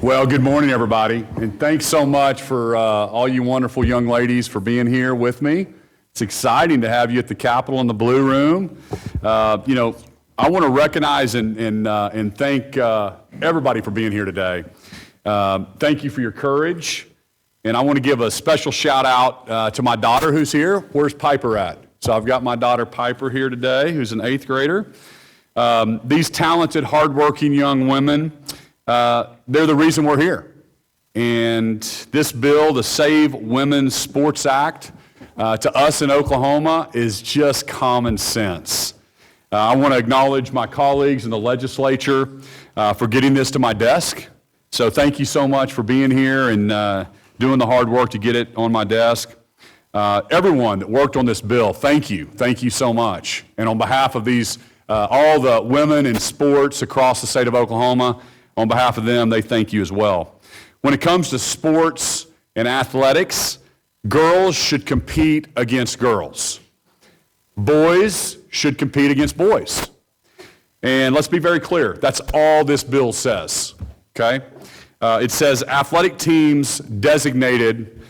Well, good morning, everybody, and thanks so much for all you wonderful young ladies for being here with me. It's exciting to have you at the Capitol in the Blue Room. I want to recognize and thank everybody for being here today. Thank you for your courage, and I want to give a special shout out to my daughter who's here. Where's Piper at? So I've got my daughter Piper here today, who's an 8th grader. These talented, hardworking young women, they're the reason we're here. And this bill, the Save Women's Sports Act, to us in Oklahoma is just common sense. I want to acknowledge my colleagues in the legislature for getting this to my desk. So thank you so much for being here and doing the hard work to get it on my desk. Everyone that worked on this bill, thank you. Thank you so much. And on behalf of these, all the women in sports across the state of Oklahoma, on behalf of them, they thank you as well. When it comes to sports and athletics, girls should compete against girls. Boys should compete against boys. And let's be very clear, that's all this bill says, okay? It says athletic teams designated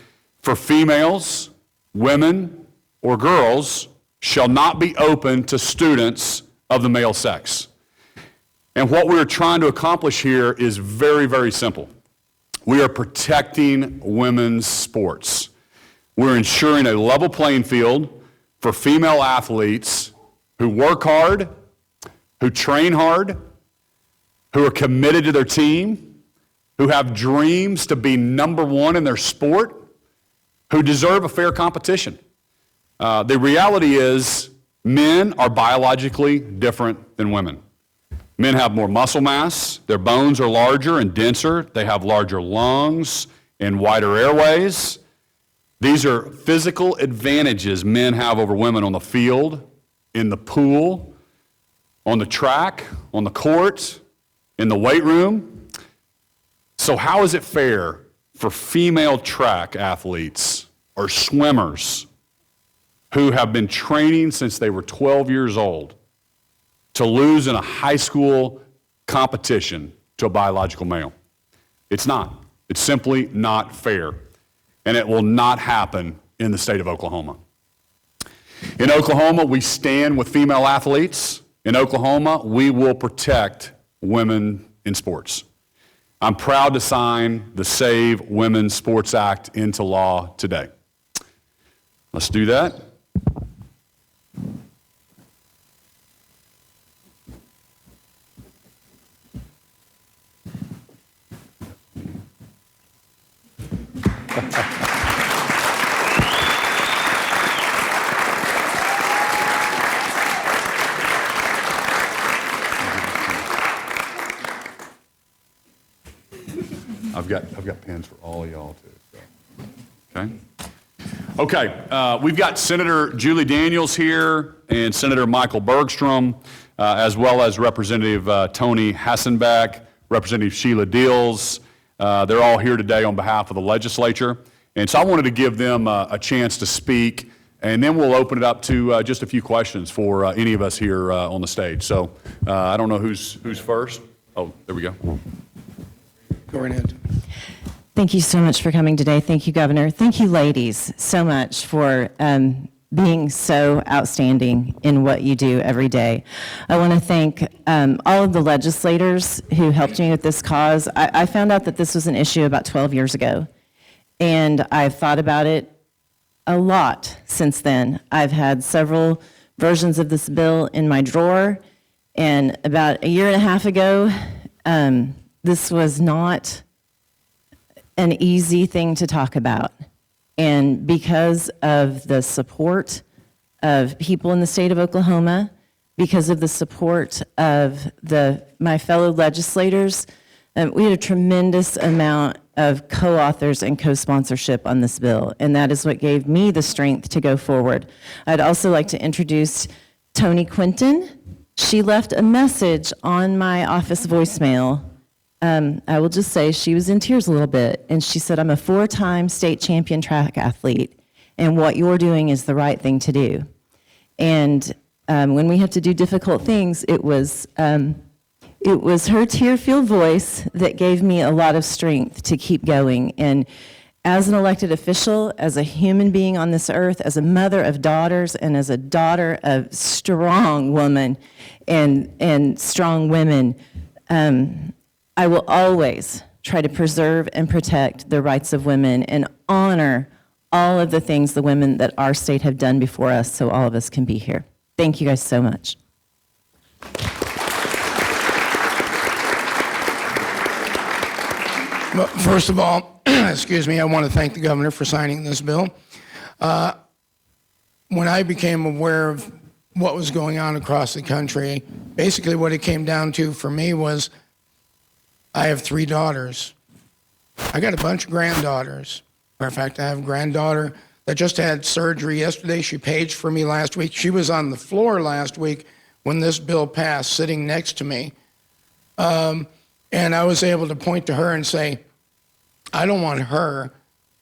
for females, women, or girls shall not be open to students of the male sex. And what we're trying to accomplish here is very, very simple. We are protecting women's sports. We're ensuring a level playing field for female athletes who work hard, who train hard, who are committed to their team, who have dreams to be number one in their sport, who deserve a fair competition. The reality is men are biologically different than women. Men have more muscle mass, their bones are larger and denser, they have larger lungs and wider airways. These are physical advantages men have over women on the field, in the pool, on the track, on the court, in the weight room. So how is it fair for female track athletes or swimmers who have been training since they were 12 years old to lose in a high school competition to a biological male? It's not. It's simply not fair. And it will not happen in the state of Oklahoma. In Oklahoma, we stand with female athletes. In Oklahoma, we will protect women in sports. I'm proud to sign the Save Women's Sports Act into law today. Let's do that. I've got pens for all of y'all too. So. Okay. We've got Senator Julie Daniels here and Senator Michael Bergstrom, as well as Representative Tony Hassenbeck, Representative Sheila Deals. They're all here today on behalf of the legislature. And so I wanted to give them a chance to speak, and then we'll open it up to just a few questions for any of us here on the stage. So I don't know who's first. Oh, there we go. Go right ahead. Thank you so much for coming today. Thank you, Governor. Thank you, ladies, so much for being so outstanding in what you do every day. I want to thank all of the legislators who helped me with this cause. I found out that this was an issue about 12 years ago, and I've thought about it a lot since then. I've had several versions of this bill in my drawer, and about a year and a half ago, this was not an easy thing to talk about. And because of the support of people in the state of Oklahoma, because of the support of my fellow legislators, we had a tremendous amount of co-authors and co-sponsorship on this bill, and that is what gave me the strength to go forward. I'd also like to introduce Toni Quinton. She left a message on my office voicemail. I will just say she was in tears a little bit, and she said, "I'm a 4-time state champion track athlete, and what you're doing is the right thing to do." And when we have to do difficult things, it was It was her tear-filled voice that gave me a lot of strength to keep going. And as an elected official, as a human being on this earth, as a mother of daughters, and as a daughter of strong woman and strong women, I will always try to preserve and protect the rights of women and honor all of the things the women that our state have done before us so all of us can be here. Thank you guys so much. Well, first of all, excuse me, I want to thank the governor for signing this bill. When I became aware of what was going on across the country, basically what it came down to for me was I have 3 daughters. I got a bunch of granddaughters. Matter of fact, I have a granddaughter that just had surgery yesterday. She paged for me last week. She was on the floor last week when this bill passed, sitting next to me. And I was able to point to her and say, I don't want her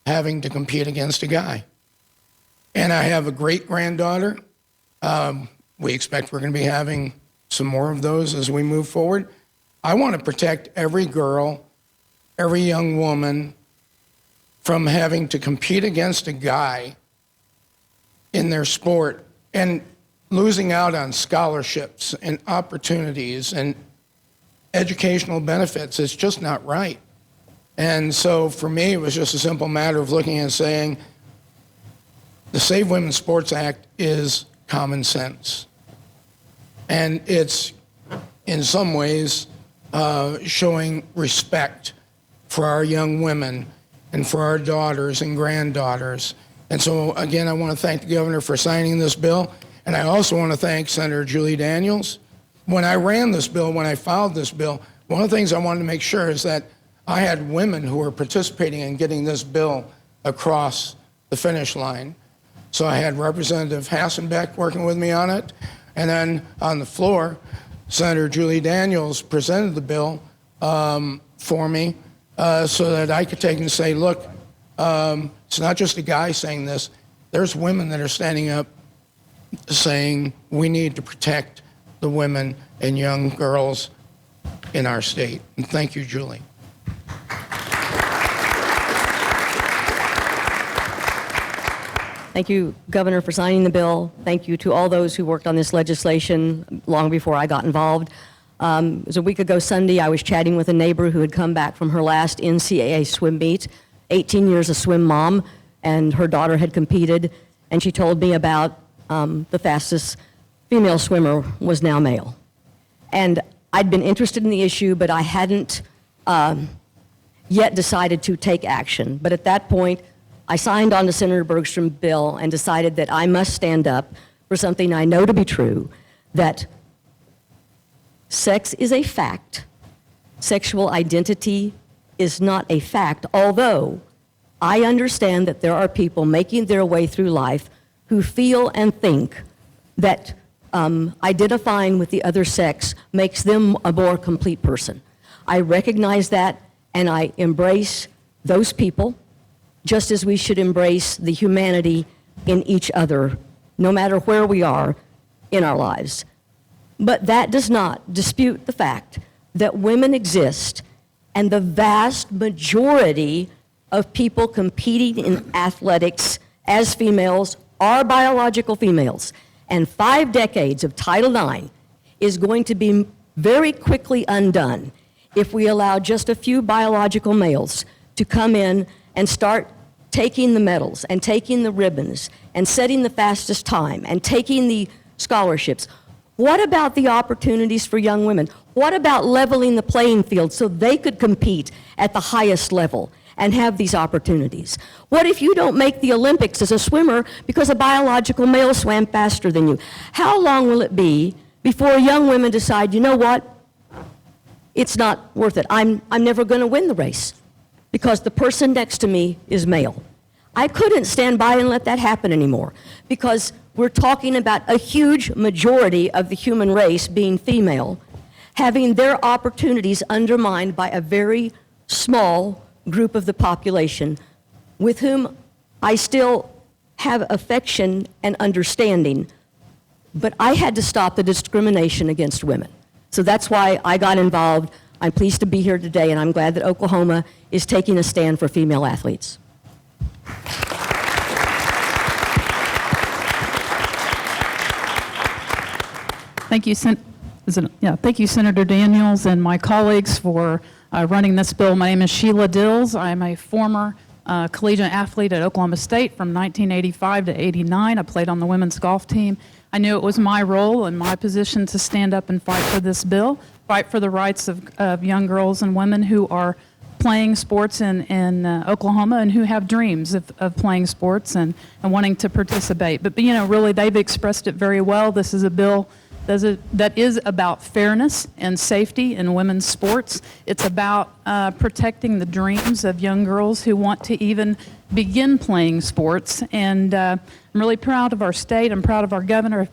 having to compete against a guy. And I have a great-granddaughter. We expect we're going to be having some more of those as we move forward. I want to protect every girl, every young woman from having to compete against a guy in their sport and losing out on scholarships and opportunities and educational benefits. It's just not right. And so for me, it was just a simple matter of looking and saying, the Save Women's Sports Act is common sense. And it's, in some ways, showing respect for our young women and for our daughters and granddaughters. And so, again, I want to thank the governor for signing this bill. And I also want to thank Senator Julie Daniels. When I ran this bill, when I filed this bill, one of the things I wanted to make sure is that I had women who were participating in getting this bill across the finish line. So I had Representative Hassenbeck working with me on it. And then on the floor, Senator Julie Daniels presented the bill for me so that I could take and say, look, it's not just a guy saying this. There's women that are standing up saying we need to protect the women and young girls in our state. And thank you, Julie. Thank you, Governor, for signing the bill. Thank you to all those who worked on this legislation long before I got involved. It was a week ago Sunday, I was chatting with a neighbor who had come back from her last NCAA swim meet, 18 years a swim mom, and her daughter had competed, and she told me about the fastest female swimmer was now male. And I'd been interested in the issue, but I hadn't yet decided to take action. But at that point, I signed on to Senator Bergstrom's bill and decided that I must stand up for something I know to be true, that sex is a fact. Sexual identity is not a fact, although I understand that there are people making their way through life who feel and think that identifying with the other sex makes them a more complete person. I recognize that, and I embrace those people, just as we should embrace the humanity in each other, no matter where we are in our lives. But that does not dispute the fact that women exist, and the vast majority of people competing in athletics as females are biological females. And 5 decades of Title IX is going to be very quickly undone if we allow just a few biological males to come in and start taking the medals and taking the ribbons and setting the fastest time and taking the scholarships. What about the opportunities for young women? What about leveling the playing field so they could compete at the highest level and have these opportunities? What if you don't make the Olympics as a swimmer because a biological male swam faster than you? How long will it be before young women decide, you know what, it's not worth it. I'm never going to win the race because the person next to me is male. I couldn't stand by and let that happen anymore because we're talking about a huge majority of the human race being female, having their opportunities undermined by a very small group of the population with whom I still have affection and understanding, but I had to stop the discrimination against women. So that's why I got involved. I'm pleased to be here today, and I'm glad that Oklahoma is taking a stand for female athletes. Thank you, thank you, Senator Daniels and my colleagues for running this bill. My name is Sheila Dills. I'm a former collegiate athlete at Oklahoma State from 1985 to 89. I played on the women's golf team. I knew it was my role and my position to stand up and fight for this bill, fight for the rights of young girls and women who are playing sports in Oklahoma and who have dreams of playing sports and wanting to participate. But, you know, really, they've expressed it very well. This is a bill that is about fairness and safety in women's sports. It's about protecting the dreams of young girls who want to even begin playing sports. And I'm really proud of our state. I'm proud of our governor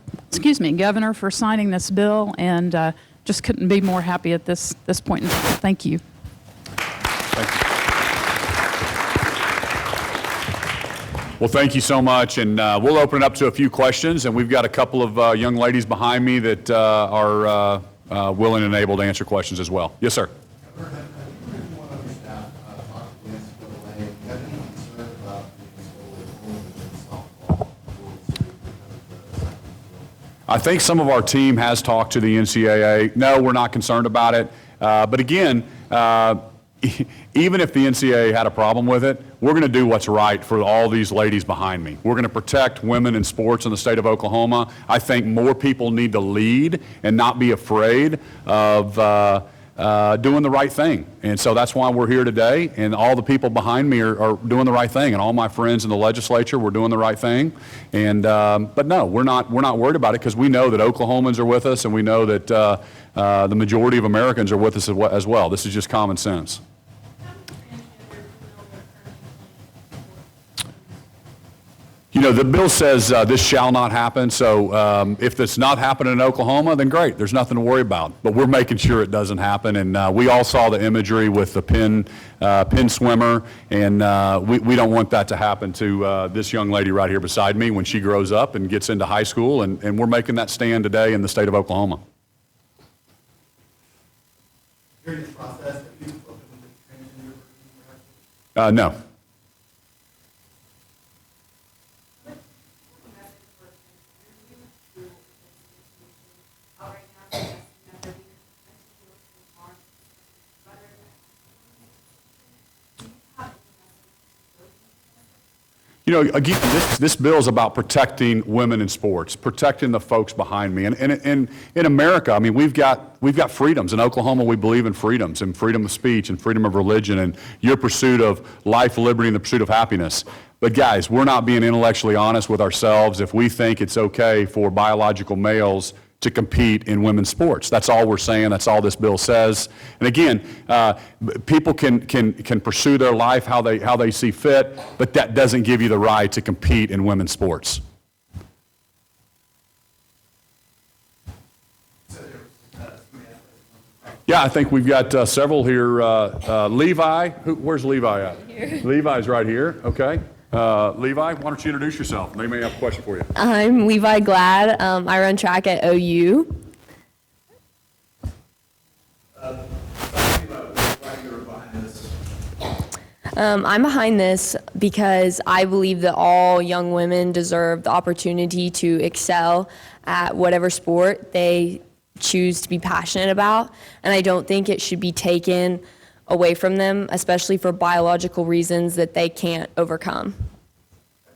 for signing this bill, and just couldn't be more happy at this point in time. Thank you. Thank you. Well, thank you so much, and we'll open it up to a few questions, and we've got a couple of young ladies behind me that are willing and able to answer questions as well. Yes, sir. I think some of our team has talked to the NCAA. No, we're not concerned about it. But again, even if the NCAA had a problem with it, we're going to do what's right for all these ladies behind me. We're going to protect women in sports in the state of Oklahoma. I think more people need to lead and not be afraid of doing the right thing. And so that's why we're here today, and all the people behind me are doing the right thing, and all my friends in the legislature, we're doing the right thing. And but no, we're not worried about it, because we know that Oklahomans are with us, and we know that the majority of Americans are with us as well. This is just common sense. You know, the bill says this shall not happen, so if it's not happening in Oklahoma, then great, there's nothing to worry about. But we're making sure it doesn't happen, and we all saw the imagery with the pin swimmer, and we don't want that to happen to this young lady right here beside me when she grows up and gets into high school, and we're making that stand today in the state of Oklahoma. During this process, have you spoken with the transgender person perhaps? No. You know, again, this bill is about protecting women in sports, protecting the folks behind me. And in America, I mean, we've got freedoms. In Oklahoma, we believe in freedoms, and freedom of speech, and freedom of religion, and your pursuit of life, liberty, and the pursuit of happiness. But guys, we're not being intellectually honest with ourselves if we think it's okay for biological males to compete in women's sports. That's all we're saying. That's all this bill says. And again, people can pursue their life how they see fit, but that doesn't give you the right to compete in women's sports. Yeah, I think we've got several here. Levi, where's Levi at? Here. Levi's right here. Okay. Levi, why don't you introduce yourself? They may have a question for you. I'm Levi Glad. I run track at OU. I'm behind this because I believe that all young women deserve the opportunity to excel at whatever sport they choose to be passionate about, and I don't think it should be taken away from them, especially for biological reasons that they can't overcome.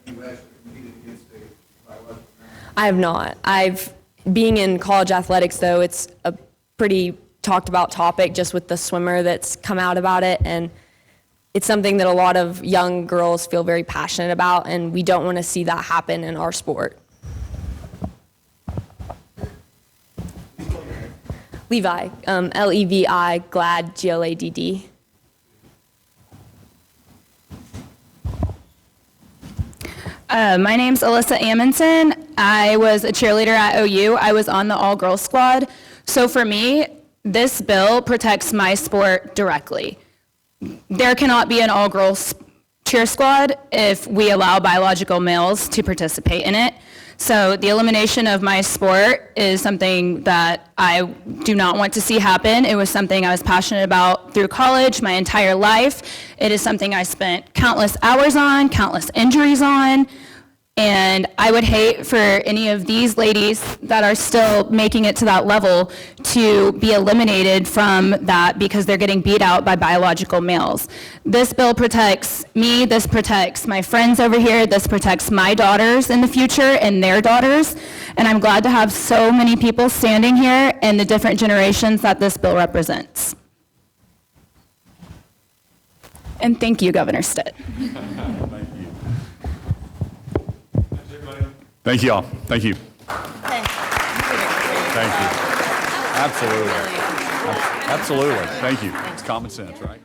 Have you actually competed against a biological man? I have not. Being in college athletics, though, it's a pretty talked about topic just with the swimmer that's come out about it, and it's something that a lot of young girls feel very passionate about, and we don't want to see that happen in our sport. Levi, Levi, Glad, Gladd. My name's Alyssa Amundsen. I was a cheerleader at OU. I was on the all-girls squad. So for me, this bill protects my sport directly. There cannot be an all-girls cheer squad if we allow biological males to participate in it. So the elimination of my sport is something that I do not want to see happen. It was something I was passionate about through college, my entire life. It is something I spent countless hours on, countless injuries on. And I would hate for any of these ladies that are still making it to that level to be eliminated from that because they're getting beat out by biological males. This bill protects me, this protects my friends over here, this protects my daughters in the future and their daughters. And I'm glad to have so many people standing here and the different generations that this bill represents. And thank you, Governor Stitt. Thank you all. Thank you. Thank you. Absolutely. Absolutely. Thank you. It's common sense, right?